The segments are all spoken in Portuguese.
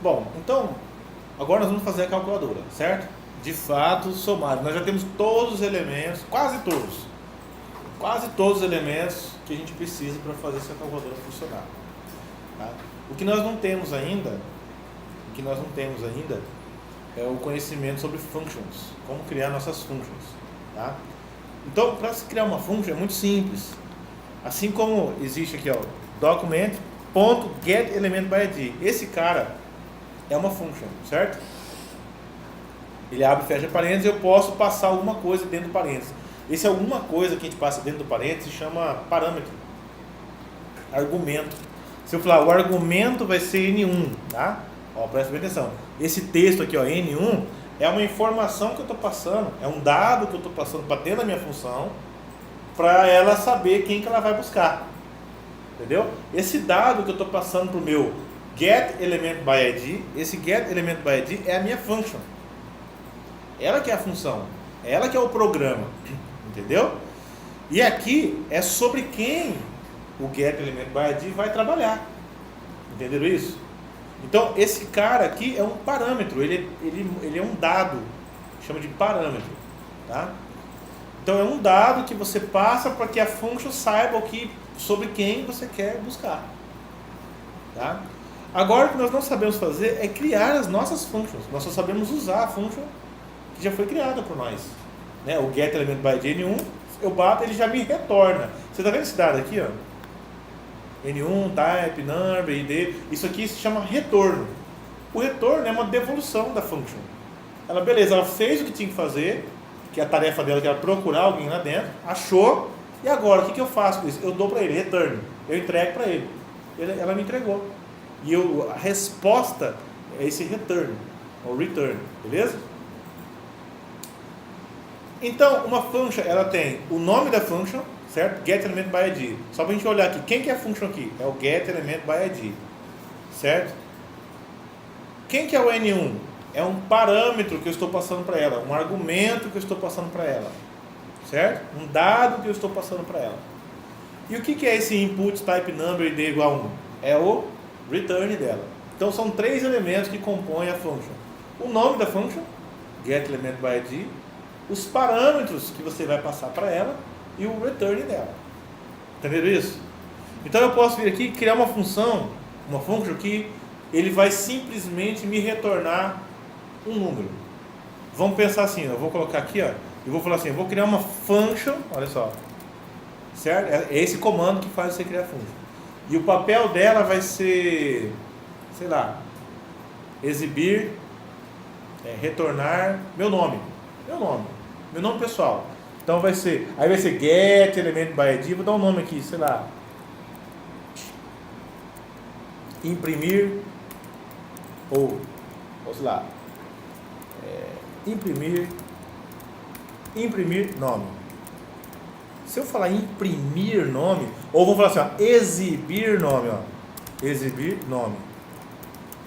Bom, então, agora nós vamos fazer a calculadora, certo? De fato, somado. Nós já temos todos os elementos, quase todos os elementos que a gente precisa para fazer essa calculadora funcionar. Tá? O que nós não temos ainda é o conhecimento sobre functions, como criar nossas functions. Tá? Então, para se criar uma function é muito simples. Assim como existe aqui, ó, document.getElementById. Esse cara é uma function, certo? Ele abre e fecha parênteses e eu posso passar alguma coisa dentro do parênteses. Esse alguma coisa que a gente passa dentro do parênteses se chama parâmetro, argumento. Se eu falar, o argumento vai ser N1, tá? Ó, presta bem atenção. Esse texto aqui, ó, N1, é uma informação que eu estou passando, é um dado que eu estou passando para dentro da minha função, para ela saber quem que ela vai buscar. Entendeu? Esse dado que eu estou passando para o meu getElementById, esse getElementById é a minha function. Ela que é a função, ela que é o programa. Entendeu? E aqui é sobre quem o getElementById vai trabalhar. Entenderam isso? Então, esse cara aqui é um parâmetro, ele é um dado, chama de parâmetro. Tá? Então, é um dado que você passa para que a function saiba sobre quem você quer buscar. Tá? Agora, o que nós não sabemos fazer é criar as nossas functions. Nós só sabemos usar a function que já foi criada por nós. Né? O getElementById N1, eu bato, ele já me retorna. Você está vendo esse dado aqui? Ó? N1, type, number, id. Isso aqui se chama retorno. O retorno é uma devolução da function. Ela, beleza, ela fez o que tinha que fazer, que a tarefa dela que era procurar alguém lá dentro, achou, e agora, o que eu faço com isso? Eu dou para ele, return. Eu entrego para ele. Ela me entregou. E a resposta é esse return, ou return, beleza? Então, uma function, ela tem o nome da function, certo? getElementById. Só para a gente olhar aqui, quem que é a function aqui? É o getElementById, certo? Quem que é o N1? É um parâmetro que eu estou passando para ela, um argumento que eu estou passando para ela, certo? Um dado que eu estou passando para ela. E o que é esse input type number id igual a 1? É o return dela. Então são três elementos que compõem a function. O nome da function, getElementById, os parâmetros que você vai passar para ela e o return dela. Entenderam isso? Então eu posso vir aqui e criar uma função que ele vai simplesmente me retornar um número. Vamos pensar assim, eu vou colocar aqui, ó, e vou falar assim, eu vou criar uma function, olha só, certo? É esse comando que faz você criar a function. E o papel dela vai ser, sei lá, exibir, retornar meu nome pessoal. Então vai ser getElementById, vou dar um nome aqui, sei lá, imprimir, ou sei lá, imprimir nome. Se eu falar imprimir nome, ou vamos falar assim, ó, exibir nome, ó, exibir nome.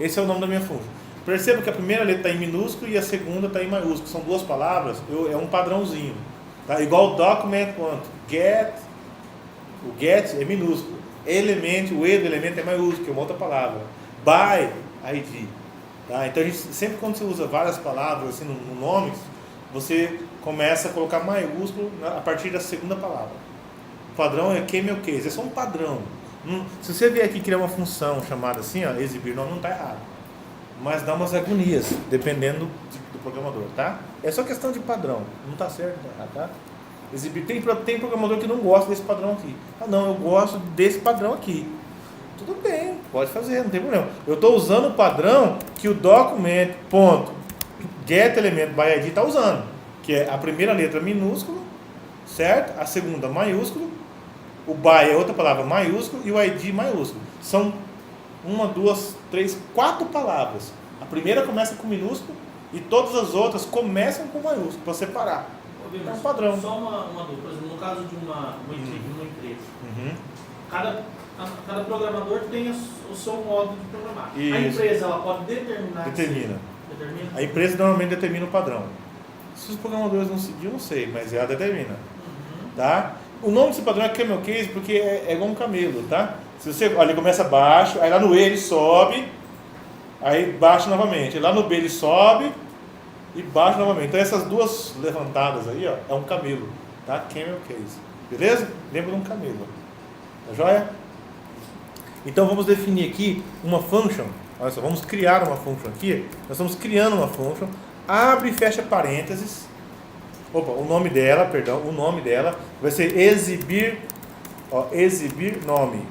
Esse é o nome da minha função. Perceba que a primeira letra está em minúsculo e a segunda está em maiúsculo. São duas palavras, é um padrãozinho. Tá? Igual document quanto get, o get é minúsculo. Element, o E do elemento é maiúsculo, que é uma outra palavra. By ID. Tá? Então, sempre quando você usa várias palavras assim, no nome, você começa a colocar maiúsculo a partir da segunda palavra. O padrão é camel case, é só um padrão. Se você vier aqui criar uma função chamada assim, ó, exibir nome, não está errado. Mas dá umas agonias, dependendo do programador, tá? É só questão de padrão, não está certo, não tá errado, tá? Exibir, tem programador que não gosta desse padrão aqui. Ah não, eu gosto desse padrão aqui. Tudo bem, pode fazer, não tem problema. Eu estou usando o padrão que o document.getElementById está usando, que é a primeira letra minúsculo, certo? A segunda maiúsculo, o by é outra palavra maiúsculo e o ID maiúsculo. São 1, 2, 3, 4 palavras. A primeira começa com minúsculo e todas as outras começam com maiúsculo, para separar. É um padrão. Só uma dúvida, por exemplo, no caso de uma empresa, cada programador tem o seu modo de programar. Isso. A empresa ela pode determinar. Determina. A empresa normalmente determina o padrão. Se os programadores não seguirem, eu não sei, mas ela determina. Tá? O nome desse padrão é camel case porque é igual um camelo, tá? Se você, olha, ele começa baixo, aí lá no E ele sobe, Aí baixa novamente. Lá no B ele sobe e baixa novamente. Então essas duas levantadas aí, ó, é um camelo, tá? Camel case. Beleza? Lembra de um camelo. Tá joia? Então vamos definir aqui uma function. Olha só, vamos criar uma function aqui. Nós estamos criando uma function. Abre e fecha parênteses. Opa, o nome dela vai ser exibir, ó, exibir nome.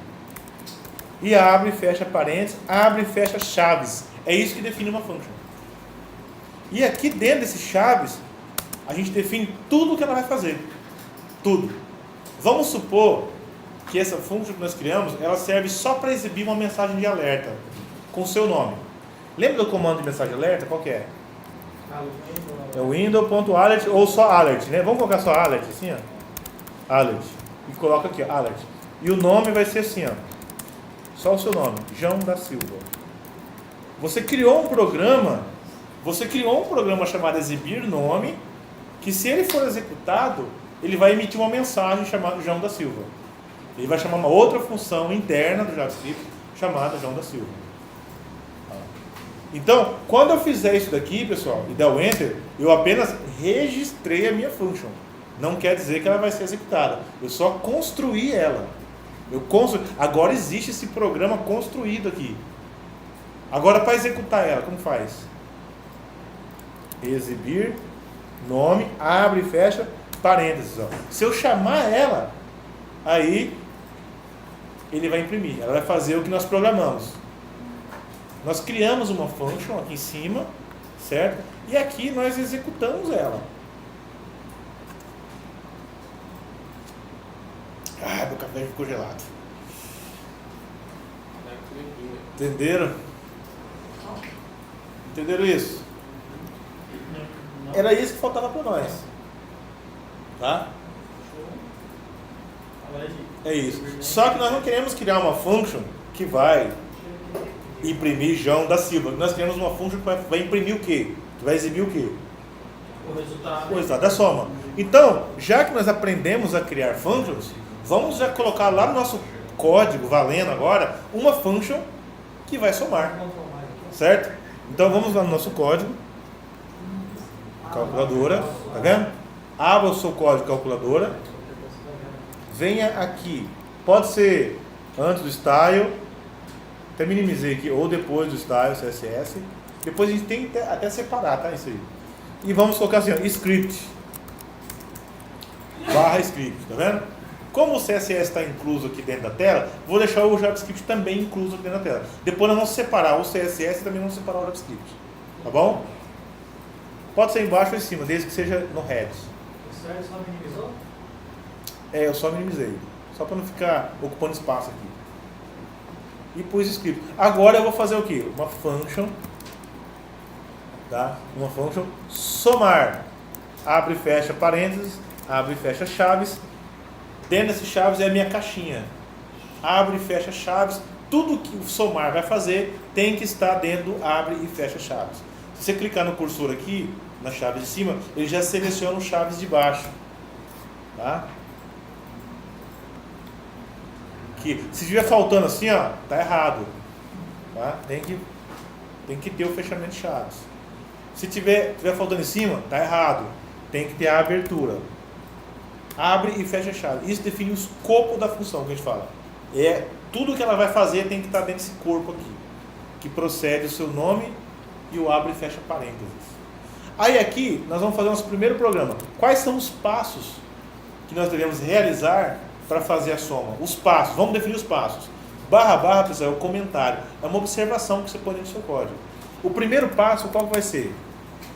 E abre e fecha parênteses, abre e fecha chaves. É isso que define uma function. E aqui dentro desses chaves, a gente define tudo o que ela vai fazer. Tudo. Vamos supor que essa function que nós criamos, ela serve só para exibir uma mensagem de alerta com o seu nome. Lembra do comando de mensagem de alerta? Qual que é? É o window.alert ou só alert, né? Vamos colocar só alert assim, ó. Alert. E coloca aqui, ó, alert. E o nome vai ser assim, ó. Só o seu nome, João da Silva. Você criou um programa chamado exibir nome, que se ele for executado, ele vai emitir uma mensagem chamada João da Silva. Ele vai chamar uma outra função interna do JavaScript chamada João da Silva. Então, quando eu fizer isso daqui, pessoal, e der o Enter, eu apenas registrei a minha function. Não quer dizer que ela vai ser executada. Eu só construí ela. Agora existe esse programa construído aqui. Agora, para executar ela, como faz? Exibir, nome, abre e fecha, parênteses. Ó. Se eu chamar ela, aí ele vai imprimir. Ela vai fazer o que nós programamos. Nós criamos uma function aqui em cima, certo? E aqui nós executamos ela. Ah, meu café ficou gelado. Entenderam? Entenderam isso? Era isso que faltava para nós. Tá? É isso. Só que nós não queremos criar uma function que vai imprimir João da Silva. Nós queremos uma function que vai imprimir o quê? Que vai exibir o quê? O resultado. O resultado da soma. Então, já que nós aprendemos a criar functions, vamos já colocar lá no nosso código, valendo agora, uma function que vai somar. Certo? Então vamos lá no nosso código. Calculadora. Tá vendo? Abra o seu código calculadora. Venha aqui. Pode ser antes do style. Até minimizei aqui, ou depois do style, CSS. Depois a gente tem que até separar, tá? Isso aí. E vamos colocar assim, ó, script. Barra script, tá vendo? Como o CSS está incluso aqui dentro da tela, vou deixar o JavaScript também incluso aqui dentro da tela. Depois nós vamos separar o CSS e também vamos separar o JavaScript. Tá bom? Pode ser embaixo ou em cima, desde que seja no head. O Sérgio só minimizou? É, eu só minimizei. Só para não ficar ocupando espaço aqui. E pus script. Agora eu vou fazer o quê? Uma function, tá? Uma function somar. Abre e fecha parênteses, abre e fecha chaves. Dentro dessas chaves é a minha caixinha. Abre e fecha chaves. Tudo que o somar vai fazer tem que estar dentro do abre e fecha chaves. Se você clicar no cursor aqui, na chave de cima, ele já seleciona os chaves de baixo. Tá? Que, se estiver faltando assim, ó, tá errado. Tá? Tem que ter o fechamento de chaves. Se tiver faltando em cima, tá errado. Tem que ter a abertura. Abre e fecha a chave. Isso define o escopo da função que a gente fala. É tudo que ela vai fazer tem que estar dentro desse corpo aqui, que procede o seu nome e o abre e fecha parênteses. Aí aqui nós vamos fazer nosso primeiro programa. Quais são os passos que nós devemos realizar para fazer a soma? Os passos. Vamos definir os passos. Barra, pessoal, é o comentário. É uma observação que você põe no seu código. O primeiro passo, qual vai ser?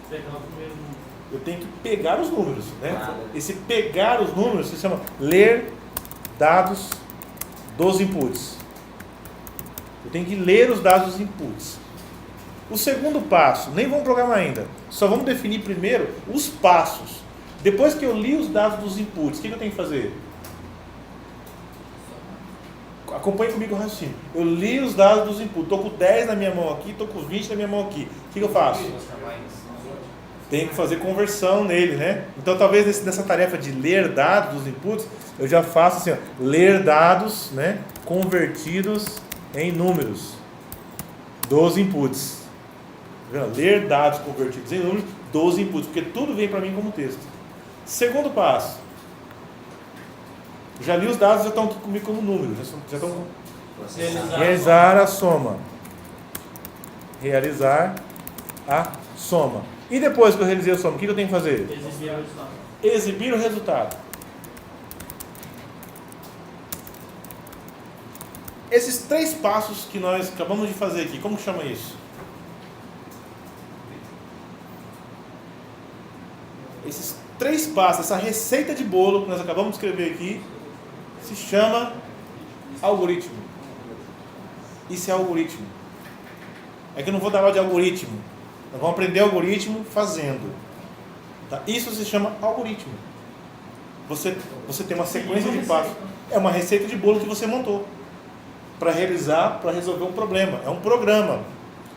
Pegar o primeiro número. Eu tenho que pegar os números, né? Esse pegar os números se chama ler dados dos inputs. Eu tenho que ler os dados dos inputs. O segundo passo, nem vamos programar ainda, só vamos definir primeiro os passos. Depois que eu li os dados dos inputs, o que eu tenho que fazer? Acompanhe comigo o raciocínio. Eu li os dados dos inputs, estou com 10 na minha mão aqui, estou com 20 na minha mão aqui. O que eu faço? Tem que fazer conversão nele, né? Então talvez nessa tarefa de ler dados dos inputs, eu já faço assim, ó, ler dados, né, convertidos em números dos inputs. vendo? Ler dados convertidos em números dos inputs, porque tudo vem para mim como texto. Segundo passo. Já li os dados, já estão aqui comigo como números. Já estão... Realizar a soma. Realizar a soma. E depois que eu realizei a soma, o que eu tenho que fazer? Exibir o resultado. Exibir o resultado. Esses 3 passos que nós acabamos de fazer aqui, como chama isso? Esses 3 passos, essa receita de bolo que nós acabamos de escrever aqui, se chama algoritmo. Isso é algoritmo. É que eu não vou dar aula de algoritmo. Nós vamos aprender algoritmo fazendo. Tá? Isso se chama algoritmo. Você tem uma sequência de passos. É uma receita de bolo que você montou para realizar, para resolver um problema. É um programa.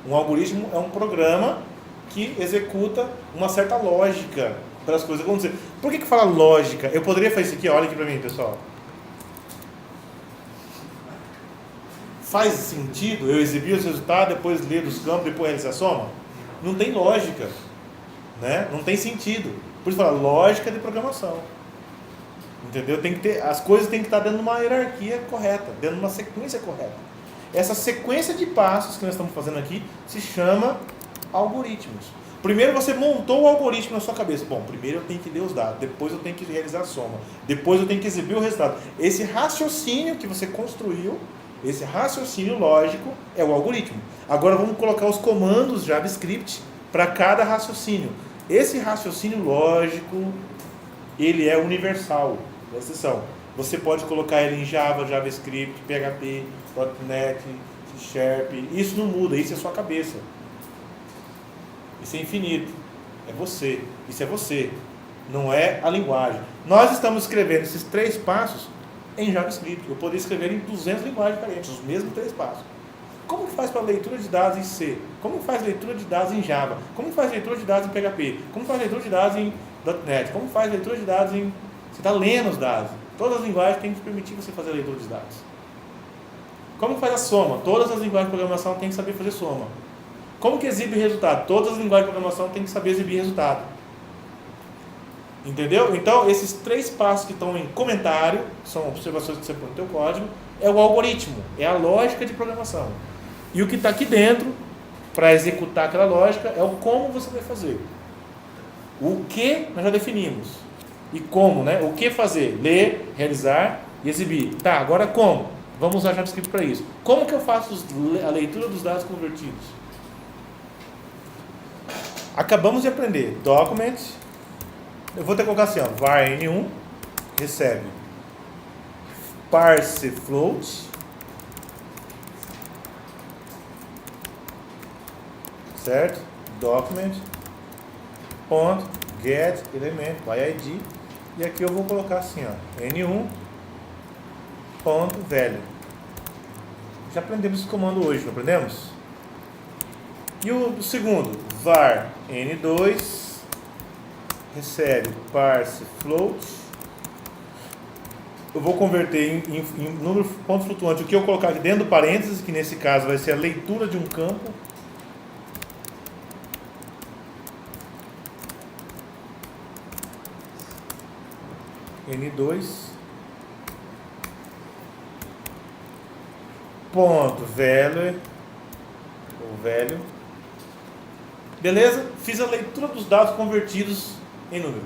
Um algoritmo é um programa que executa uma certa lógica para as coisas acontecerem. Por que fala lógica? Eu poderia fazer isso aqui, olha aqui para mim, pessoal. Faz sentido eu exibir os resultados, depois ler dos campos, depois realizar a soma? Não tem lógica, né? Não tem sentido. Por isso fala lógica de programação. Entendeu? Tem que ter, as coisas têm que estar dentro de uma hierarquia correta, dentro de uma sequência correta. Essa sequência de passos que nós estamos fazendo aqui se chama algoritmos. Primeiro você montou o algoritmo na sua cabeça. Bom, primeiro eu tenho que ler os dados, depois eu tenho que realizar a soma, depois eu tenho que exibir o resultado. Esse raciocínio que você construiu, esse raciocínio lógico é o algoritmo. Agora vamos colocar os comandos JavaScript para cada raciocínio. Esse raciocínio lógico, ele é universal. Presta atenção. Você pode colocar ele em Java, JavaScript, PHP, .NET, C Sharp. Isso não muda, isso é sua cabeça. Isso é infinito. É você. Isso é você. Não é a linguagem. Nós estamos escrevendo esses 3 passos em JavaScript. Eu poderia escrever em 200 linguagens diferentes, os mesmos 3 passos. Como que faz para leitura de dados em C? Como que faz leitura de dados em Java? Como que faz leitura de dados em PHP? Como faz leitura de dados em .NET? Como faz leitura de dados em... Você está lendo os dados. Todas as linguagens têm que permitir você fazer a leitura de dados. Como faz a soma? Todas as linguagens de programação têm que saber fazer soma. Como que exibe resultado? Todas as linguagens de programação têm que saber exibir resultado. Entendeu? Então, esses 3 passos que estão em comentário, são observações que você põe no teu código, é o algoritmo, é a lógica de programação. E o que está aqui dentro, para executar aquela lógica, é o como você vai fazer. O que nós já definimos. E como, né? O que fazer? Ler, realizar e exibir. Tá, agora como? Vamos usar JavaScript para isso. Como que eu faço a leitura dos dados convertidos? Acabamos de aprender. Document. Eu vou ter que colocar assim, ó, var n1 recebe parse float certo? Document ponto get element by id e aqui eu vou colocar assim, ó, n1 ponto value. Já aprendemos esse comando hoje, não aprendemos? E o segundo, var n2 recebe parse float. Eu vou converter em número ponto flutuante. O que eu colocar aqui dentro do parênteses, que nesse caso vai ser a leitura de um campo. N2 ponto value ou value. Beleza? Fiz a leitura dos dados convertidos em número.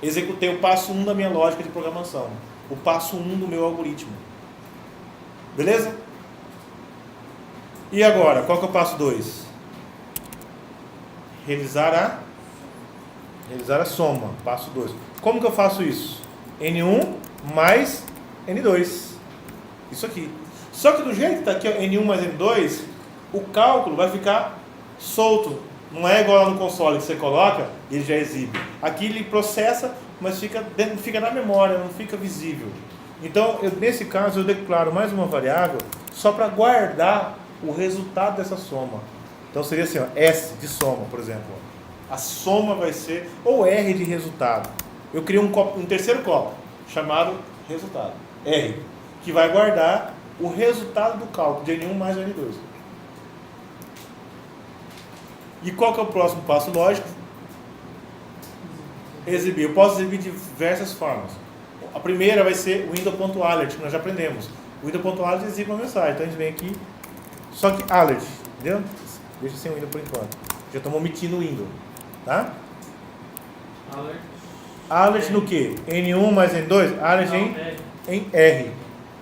Executei o passo 1 da minha lógica de programação. O passo 1 do meu algoritmo. Beleza? E agora, qual que é o passo 2? Realizar a soma. Passo 2. Como que eu faço isso? N1 mais N2. Isso aqui. Só que do jeito que está aqui, ó, N1 mais N2, o cálculo vai ficar solto. Não é igual lá no console que você coloca e ele já exibe. Aqui ele processa, mas fica na memória, não fica visível. Então, nesse caso, eu declaro mais uma variável só para guardar o resultado dessa soma. Então seria assim, ó, S de soma, por exemplo. A soma vai ser, ou R de resultado. Eu criei um terceiro copo, chamado resultado. R, que vai guardar o resultado do cálculo de N1 mais N2. E qual que é o próximo passo lógico? Exibir. Eu posso exibir de diversas formas. A primeira vai ser o window.alert, que nós já aprendemos. O window.alert exibe uma mensagem. Então a gente vem aqui, só que alert, entendeu? Deixa sem o window por enquanto. Já estamos omitindo o window, tá? Alert. Alert no que? N1 mais N2? Alert em R.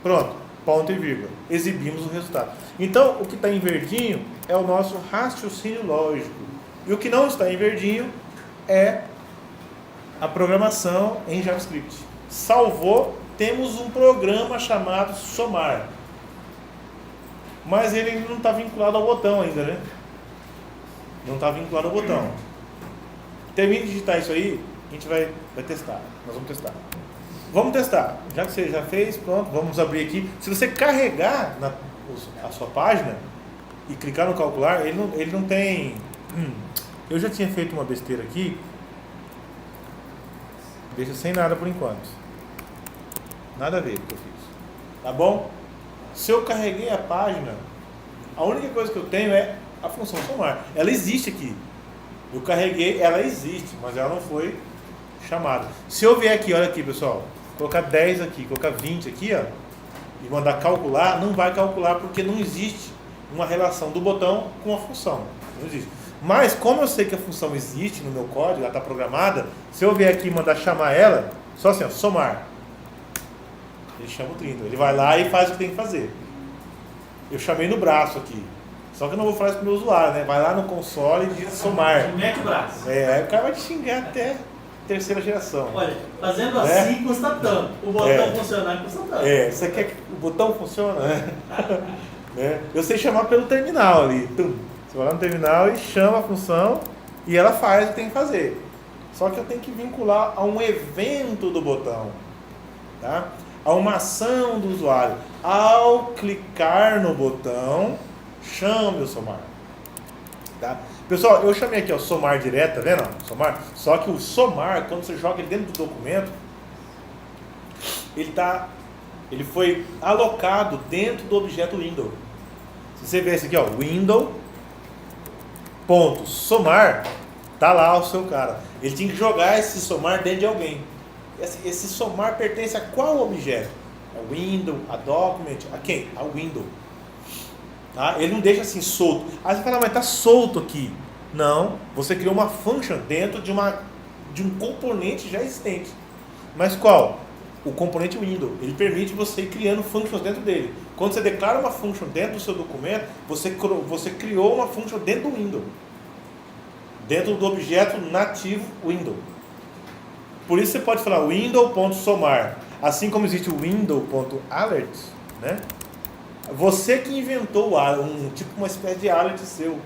Pronto, ponto e vírgula. Exibimos o resultado. Então, o que está em verdinho é o nosso raciocínio lógico. E o que não está em verdinho é a programação em JavaScript. Salvou, temos um programa chamado somar. Mas ele ainda não está vinculado ao botão ainda, né? Não está vinculado ao botão. Termine de digitar isso aí, a gente vai testar. Nós vamos testar. Vamos testar. Já que você já fez, pronto, vamos abrir aqui. Se você carregar a sua página e clicar no calcular, ele não tem... Eu já tinha feito uma besteira aqui. Deixa sem nada por enquanto. Nada a ver com o que eu fiz. Tá bom? Se eu carreguei a página, a única coisa que eu tenho é a função somar. Ela existe aqui. Eu carreguei, ela existe, mas ela não foi chamada. Se eu vier aqui, olha aqui pessoal, colocar 10 aqui, colocar 20 aqui, ó, e mandar calcular, não vai calcular porque não existe uma relação do botão com a função. Não existe. Mas como eu sei que a função existe no meu código, ela está programada, se eu vier aqui e mandar chamar ela, só assim, ó, somar. Ele chama o Trindo. Ele vai lá e faz o que tem que fazer. Eu chamei no braço aqui. Só que eu não vou falar isso para o meu usuário, né? Vai lá no console e diz somar. Mete o braço. Aí o cara vai te xingar até terceira geração. Olha, fazendo assim custa tanto. O botão funcionar custa tanto. Você quer que o botão funcione? Né? Eu sei chamar pelo terminal ali. Tum. Você vai lá no terminal e chama a função e ela faz o que tem que fazer. Só que eu tenho que vincular a um evento do botão. Tá? A uma ação do usuário. Ao clicar no botão, chame o somar. Tá? Pessoal, eu chamei aqui o somar direto, tá vendo? Somar. Só que o somar, quando você joga ele dentro do documento, ele foi alocado dentro do objeto window. Se você ver esse aqui, ó, window.somar, tá lá o seu cara. Ele tinha que jogar esse somar dentro de alguém. Esse somar pertence a qual objeto? A window, a document, a quem? A window. Tá? Ele não deixa assim solto. Aí você fala, mas está solto aqui. Não, você criou uma function dentro de um componente já existente. Mas qual? O componente window. Ele permite você ir criando functions dentro dele. Quando você declara uma function dentro do seu documento, você criou uma function dentro do window. Dentro do objeto nativo window. Por isso você pode falar window.somar. Assim como existe o window.alert, né? Você que inventou tipo uma espécie de alert seu.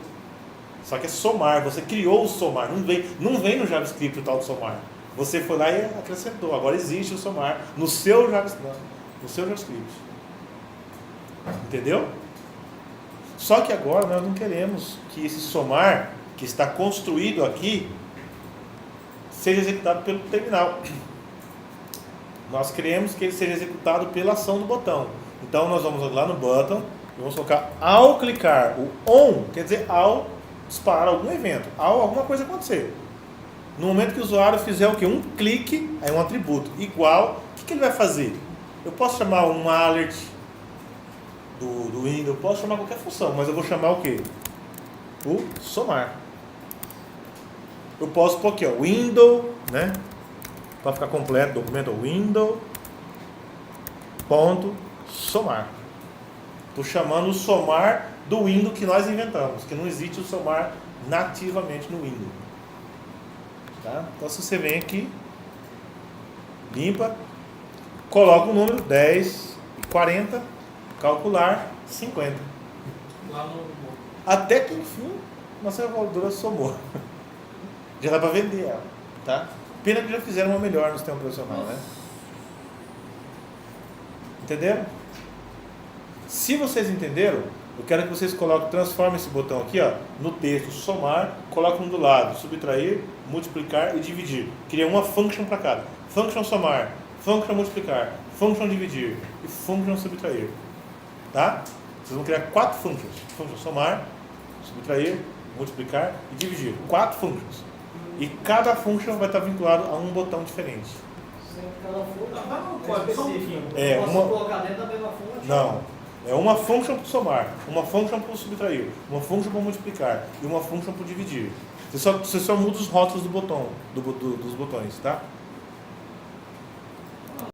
Só que é somar, você criou o somar. Não vem no JavaScript o tal do somar. Você foi lá e acrescentou. Agora existe o somar no seu JavaScript. Entendeu? Só que agora nós não queremos que esse somar que está construído aqui seja executado pelo terminal. Nós queremos que ele seja executado pela ação do botão. Então nós vamos lá no button e vamos colocar ao clicar. O on quer dizer ao disparar algum evento, ao alguma coisa acontecer. No momento que o usuário fizer o quê? Um clique, aí um atributo igual, o que ele vai fazer? Eu posso chamar um alert do window, eu posso chamar qualquer função, mas eu vou chamar o quê? O somar. Eu posso pôr aqui, ó, window, né? Para ficar completo o documento, window.somar. Estou chamando o somar do window que nós inventamos, que não existe o somar nativamente no window. Tá? Então se você vem aqui, limpa, coloca o número 10 e 40, calcular 50. Lá no... Até que enfim, nossa calculadora somou. Já dá para vender ela, tá? Pena que já fizeram uma melhor no sistema operacional, né? Entenderam? Se vocês entenderam, eu quero que vocês transformem esse botão aqui, ó, no texto, somar, coloquem um do lado, subtrair, multiplicar e dividir. Cria uma function para cada. Function somar, function multiplicar, function dividir e function subtrair. Tá? Vocês vão criar 4 functions. Function somar, subtrair, multiplicar e dividir. 4 functions. E cada function vai estar vinculado a um botão diferente. Cada function Não pode específico. É, posso uma- colocar dentro da mesma function? Não. É uma function para somar, uma function para subtrair, uma function para multiplicar e uma function para dividir. Você só muda os rótulos do botão, dos botões, tá?